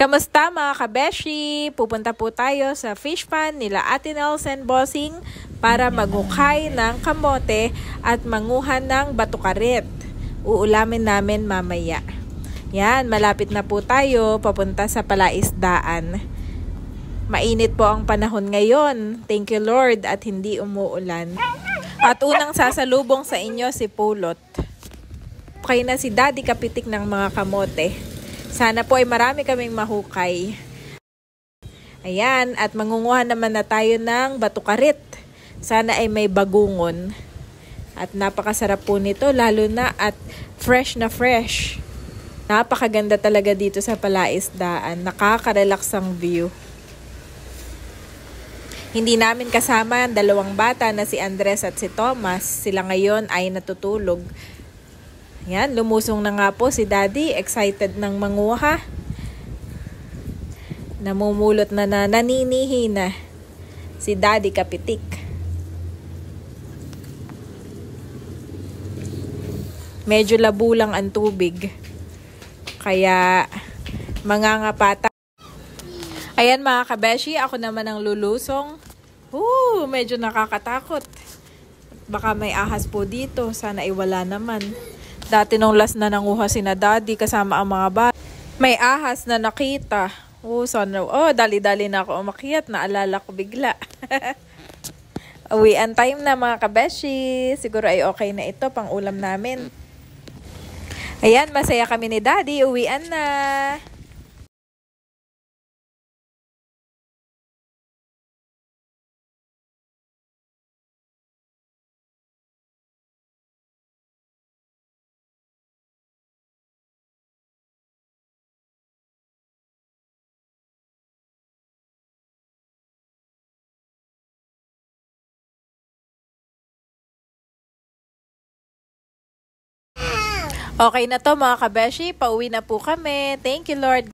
Kamusta mga kabeshi? Pupunta po tayo sa fish pan nila Ate Nelson Bossing para maghukay ng kamote at manguhan ng batukarit. Uulamin namin mamaya. Yan, malapit na po tayo papunta sa palaisdaan. Mainit po ang panahon ngayon. Thank you Lord at hindi umuulan. At unang sasalubong sa inyo si Pulot. Okay na si Daddy kapitik ng mga kamote. Sana po ay marami kaming mahukay. Ayan, at mangunguha naman na tayo ng batukarit. Sana ay may bagungon. At napakasarap po nito, lalo na at fresh na fresh. Napakaganda talaga dito sa palaisdaan. Nakaka-relax ang view. Hindi namin kasama ang dalawang bata na si Andres at si Thomas. Sila ngayon ay natutulog. Yan, lumusong na nga po si Daddy. Excited ng manguha. Namumulot na naninihi na si Daddy kapitik. Medyo labo lang ang tubig. Kaya mangangapata. Ayan mga kabeshi, ako naman ang lulusong. Medyo nakakatakot. Baka may ahas po dito. Sana iwala naman. Dati nung last na nanguha sina Daddy kasama ang mga bata. May ahas na nakita. Dali-dali na ako umakyat. Naalala ko bigla. Uwian time na mga kabeshi. Siguro ay okay na ito pang ulam namin. Ayan, masaya kami ni Daddy. Uwian na. Okay na to mga kabeshi. Pauwi na po kami. Thank you Lord.